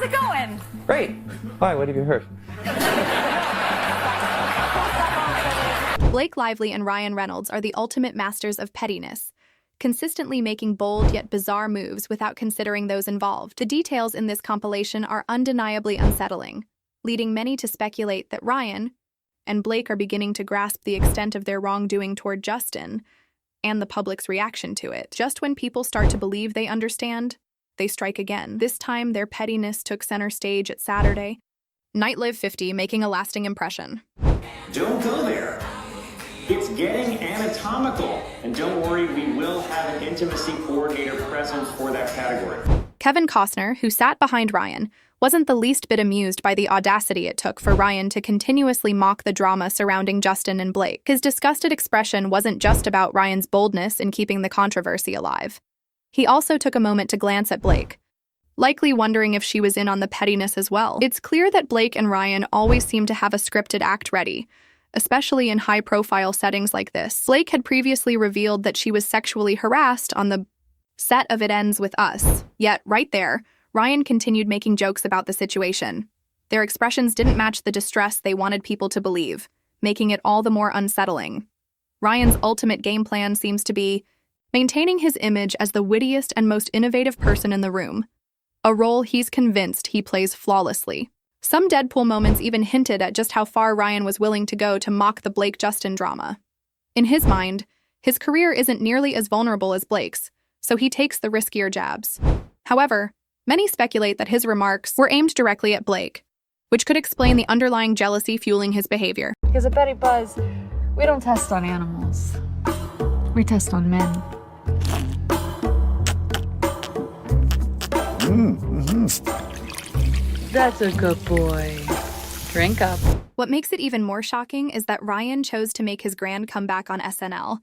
how's it going? Great. Why? What have you heard? Blake Lively and Ryan Reynolds are the ultimate masters of pettiness, consistently making bold yet bizarre moves without considering those involved. The details in this compilation are undeniably unsettling, leading many to speculate that Ryan and Blake are beginning to grasp the extent of their wrongdoing toward Justin and the public's reaction to it. Just when people start to believe they understand, they strike again. This time, their pettiness took center stage at Saturday Night Live 50, making a lasting impression. Don't go there. It's getting anatomical. And don't worry, we will have an intimacy coordinator present for that category. Kevin Costner, who sat behind Ryan, wasn't the least bit amused by the audacity it took for Ryan to continuously mock the drama surrounding Justin and Blake. His disgusted expression wasn't just about Ryan's boldness in keeping the controversy alive. He also took a moment to glance at Blake, likely wondering if she was in on the pettiness as well. It's clear that Blake and Ryan always seem to have a scripted act ready, especially in high-profile settings like this. Blake had previously revealed that she was sexually harassed on the set of It Ends With Us. Yet, right there, Ryan continued making jokes about the situation. Their expressions didn't match the distress they wanted people to believe, making it all the more unsettling. Ryan's ultimate game plan seems to be maintaining his image as the wittiest and most innovative person in the room, a role he's convinced he plays flawlessly. Some Deadpool moments even hinted at just how far Ryan was willing to go to mock the Blake-Justin drama. In his mind, his career isn't nearly as vulnerable as Blake's, so he takes the riskier jabs. However, many speculate that his remarks were aimed directly at Blake, which could explain the underlying jealousy fueling his behavior. Because at Betty Buzz, we don't test on animals. We test on men. That's a good boy. Drink up. What makes it even more shocking is that Ryan chose to make his grand comeback on SNL,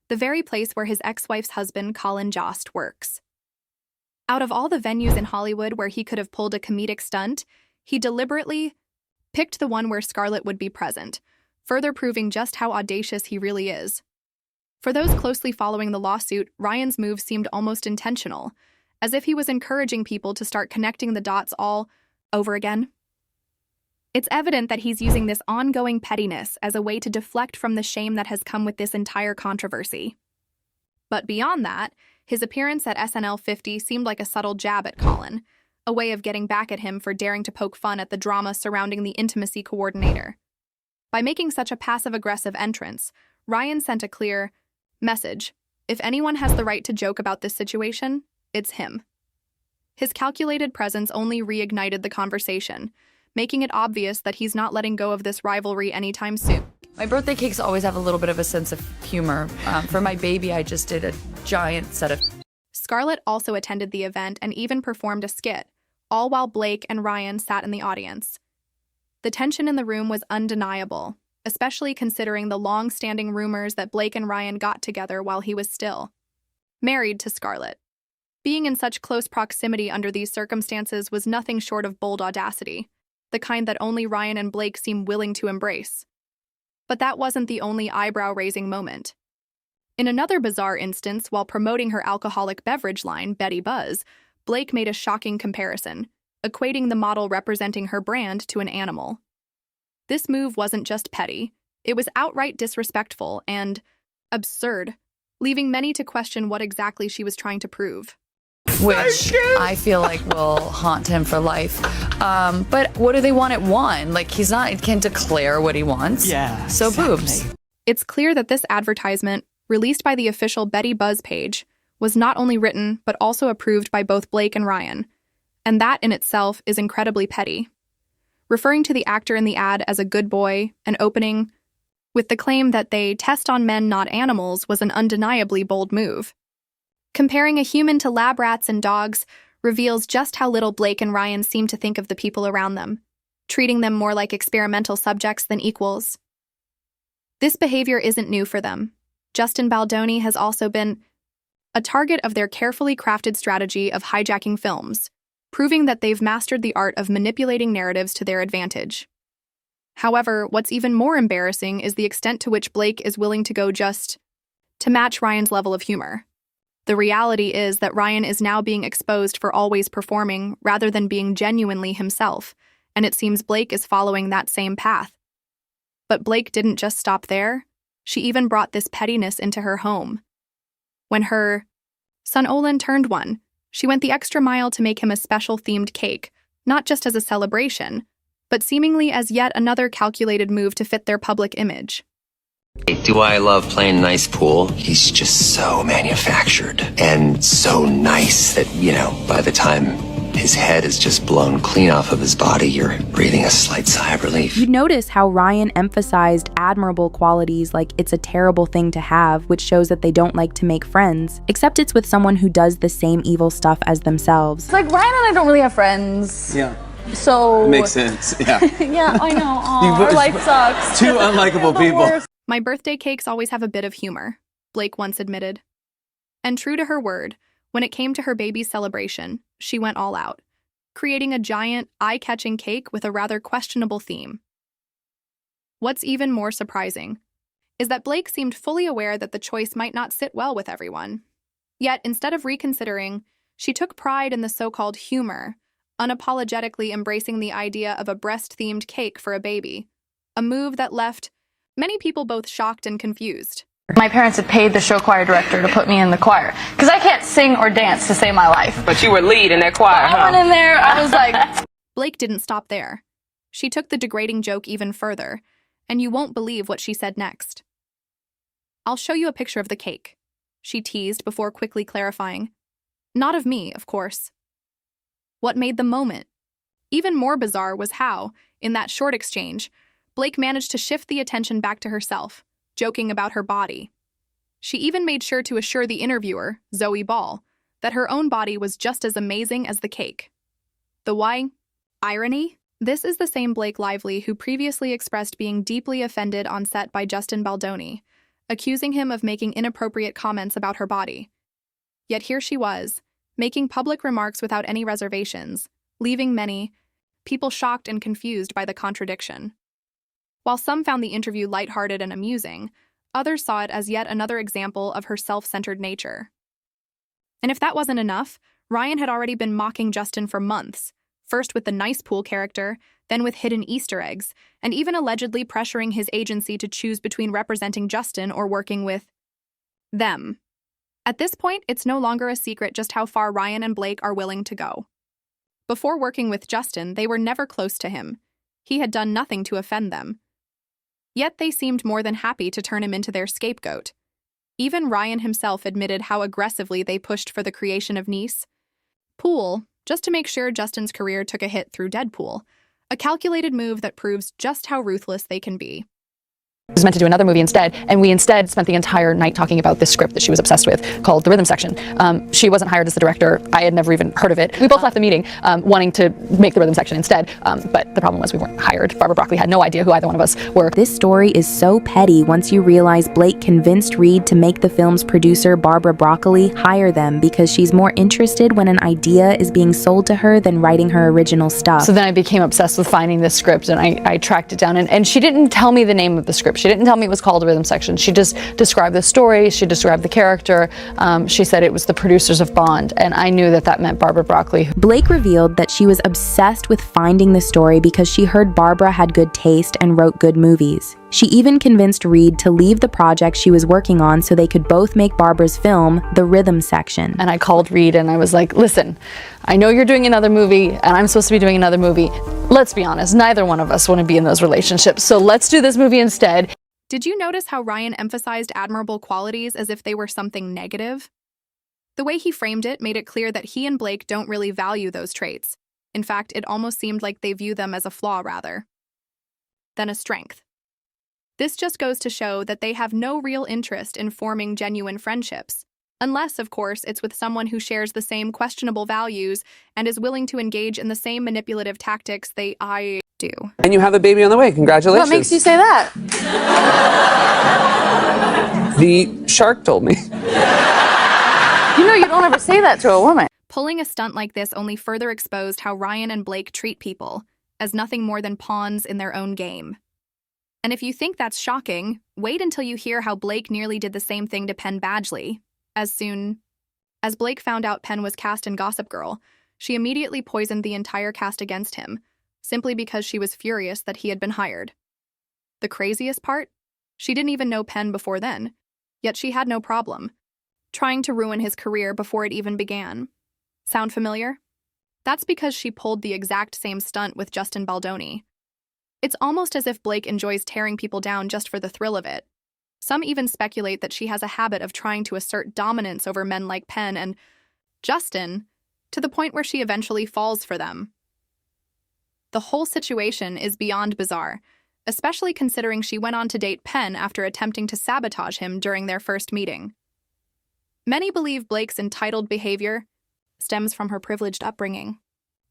the very place where his ex-wife's husband, Colin Jost, works. Out of all the venues in Hollywood where he could have pulled a comedic stunt, he deliberately picked the one where Scarlett would be present, further proving just how audacious he really is. For those closely following the lawsuit, Ryan's move seemed almost intentional, as if he was encouraging people to start connecting the dots all over again. It's evident that he's using this ongoing pettiness as a way to deflect from the shame that has come with this entire controversy. But beyond that, his appearance at SNL 50 seemed like a subtle jab at Colin, a way of getting back at him for daring to poke fun at the drama surrounding the intimacy coordinator. By making such a passive-aggressive entrance, Ryan sent a clear message: if anyone has the right to joke about this situation, it's him. His calculated presence only reignited the conversation, making it obvious that he's not letting go of this rivalry anytime soon. My birthday cakes always have a little bit of a sense of humor. For my baby, I just did a giant set of... Scarlett also attended the event and even performed a skit, all while Blake and Ryan sat in the audience. The tension in the room was undeniable, especially considering the long-standing rumors that Blake and Ryan got together while he was still married to Scarlett. Being in such close proximity under these circumstances was nothing short of bold audacity, the kind that only Ryan and Blake seem willing to embrace. But that wasn't the only eyebrow-raising moment. In another bizarre instance, while promoting her alcoholic beverage line, Betty Buzz, Blake made a shocking comparison, equating the model representing her brand to an animal. This move wasn't just petty, it was outright disrespectful and absurd, leaving many to question what exactly she was trying to prove. Which I feel like will haunt him for life. But what do they want at one? Like, he can't declare what he wants. Yeah, So exactly. boobs. It's clear that this advertisement, released by the official Betty Buzz page, was not only written but also approved by both Blake and Ryan, and that in itself is incredibly petty. Referring to the actor in the ad as a good boy and opening with the claim that they test on men, not animals, was an undeniably bold move. Comparing a human to lab rats and dogs reveals just how little Blake and Ryan seem to think of the people around them, treating them more like experimental subjects than equals. This behavior isn't new for them. Justin Baldoni has also been a target of their carefully crafted strategy of hijacking films, proving that they've mastered the art of manipulating narratives to their advantage. However, what's even more embarrassing is the extent to which Blake is willing to go just to match Ryan's level of humor. The reality is that Ryan is now being exposed for always performing rather than being genuinely himself, and it seems Blake is following that same path. But Blake didn't just stop there. She even brought this pettiness into her home. When her son Olin turned 1, she went the extra mile to make him a special themed cake, not just as a celebration, but seemingly as yet another calculated move to fit their public image. Do I love playing nice pool? He's just so manufactured and so nice that, by the time his head is just blown clean off of his body, you're breathing a slight sigh of relief. You'd notice how Ryan emphasized admirable qualities like it's a terrible thing to have, which shows that they don't like to make friends, except it's with someone who does the same evil stuff as themselves. It's like Ryan and I don't really have friends. Yeah. So... Makes sense, yeah. Yeah, I know. Aw, our life sucks. Two unlikable people. My birthday cakes always have a bit of humor, Blake once admitted. And true to her word, when it came to her baby's celebration, she went all out, creating a giant, eye-catching cake with a rather questionable theme. What's even more surprising is that Blake seemed fully aware that the choice might not sit well with everyone. Yet, instead of reconsidering, she took pride in the so-called humor, unapologetically embracing the idea of a breast-themed cake for a baby, a move that left many people both shocked and confused. My parents had paid the show choir director to put me in the choir, because I can't sing or dance to save my life. But you were lead in that choir, I went in there, I was like... Blake didn't stop there. She took the degrading joke even further, and you won't believe what she said next. "I'll show you a picture of the cake," she teased before quickly clarifying. "Not of me, of course." What made the moment even more bizarre was how, in that short exchange, Blake managed to shift the attention back to herself, joking about her body. She even made sure to assure the interviewer, Zoe Ball, that her own body was just as amazing as the cake. The why? Irony? This is the same Blake Lively who previously expressed being deeply offended on set by Justin Baldoni, accusing him of making inappropriate comments about her body. Yet here she was, making public remarks without any reservations, leaving many people shocked and confused by the contradiction. While some found the interview lighthearted and amusing, others saw it as yet another example of her self-centered nature. And if that wasn't enough, Ryan had already been mocking Justin for months, first with the nice pool character, then with hidden Easter eggs, and even allegedly pressuring his agency to choose between representing Justin or working with them. At this point, it's no longer a secret just how far Ryan and Blake are willing to go. Before working with Justin, they were never close to him. He had done nothing to offend them. Yet they seemed more than happy to turn him into their scapegoat. Even Ryan himself admitted how aggressively they pushed for the creation of Nice Pool, just to make sure Justin's career took a hit through Deadpool, a calculated move that proves just how ruthless they can be. Was meant to do another movie instead, and we instead spent the entire night talking about this script that she was obsessed with called The Rhythm Section. She wasn't hired as the director. I had never even heard of it. We both left the meeting wanting to make The Rhythm Section instead, but the problem was we weren't hired. Barbara Broccoli had no idea who either one of us were. This story is so petty once you realize Blake convinced Reed to make the film's producer, Barbara Broccoli, hire them because she's more interested when an idea is being sold to her than writing her original stuff. So then I became obsessed with finding this script, and I tracked it down, and she didn't tell me the name of the script. She didn't tell me it was called The Rhythm Section. She just described the story, she described the character, she said it was the producers of Bond, and I knew that that meant Barbara Broccoli. Blake revealed that she was obsessed with finding the story because she heard Barbara had good taste and wrote good movies. She even convinced Reed to leave the project she was working on so they could both make Barbara's film, The Rhythm Section. And I called Reed and I was like, listen, I know you're doing another movie and I'm supposed to be doing another movie. Let's be honest, neither one of us want to be in those relationships, so let's do this movie instead. Did you notice how Ryan emphasized admirable qualities as if they were something negative? The way he framed it made it clear that he and Blake don't really value those traits. In fact, it almost seemed like they view them as a flaw rather than a strength. This just goes to show that they have no real interest in forming genuine friendships, unless, of course, it's with someone who shares the same questionable values and is willing to engage in the same manipulative tactics they do. And you have a baby on the way. Congratulations. What makes you say that? The shark told me. You know you don't ever say that to a woman. Pulling a stunt like this only further exposed how Ryan and Blake treat people as nothing more than pawns in their own game. And if you think that's shocking, wait until you hear how Blake nearly did the same thing to Penn Badgley, as soon As Blake found out Penn was cast in Gossip Girl, she immediately poisoned the entire cast against him, simply because she was furious that he had been hired. The craziest part? She didn't even know Penn before then, yet she had no problem trying to ruin his career before it even began. Sound familiar? That's because she pulled the exact same stunt with Justin Baldoni. It's almost as if Blake enjoys tearing people down just for the thrill of it. Some even speculate that she has a habit of trying to assert dominance over men like Penn and Justin, to the point where she eventually falls for them. The whole situation is beyond bizarre, especially considering she went on to date Penn after attempting to sabotage him during their first meeting. Many believe Blake's entitled behavior stems from her privileged upbringing.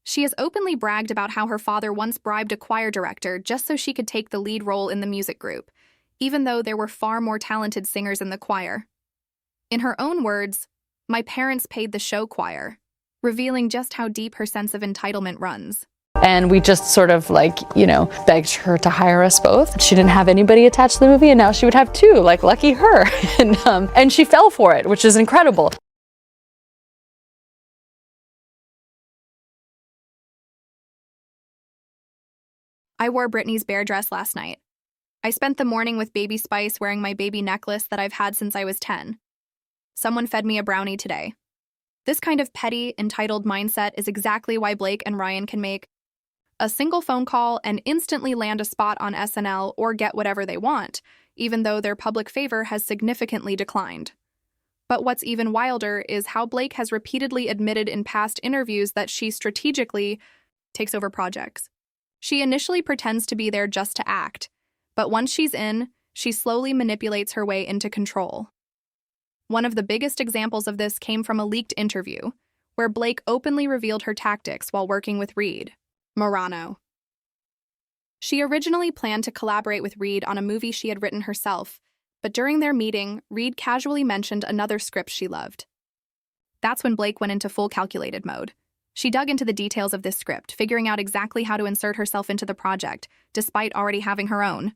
She has openly bragged about how her father once bribed a choir director just so she could take the lead role in the music group, even though there were far more talented singers in the choir. In her own words, "My parents paid the show choir," revealing just how deep her sense of entitlement runs. And we just sort of begged her to hire us both. She didn't have anybody attached to the movie, and now she would have two, lucky her. And she fell for it, which is incredible. I wore Britney's bear dress last night. I spent the morning with Baby Spice wearing my baby necklace that I've had since I was 10. Someone fed me a brownie today. This kind of petty, entitled mindset is exactly why Blake and Ryan can make a single phone call and instantly land a spot on SNL or get whatever they want, even though their public favor has significantly declined. But what's even wilder is how Blake has repeatedly admitted in past interviews that she strategically takes over projects. She initially pretends to be there just to act, but once she's in, she slowly manipulates her way into control. One of the biggest examples of this came from a leaked interview, where Blake openly revealed her tactics while working with Reed Morano. She originally planned to collaborate with Reed on a movie she had written herself, but during their meeting, Reed casually mentioned another script she loved. That's when Blake went into full calculated mode. She dug into the details of this script, figuring out exactly how to insert herself into the project, despite already having her own.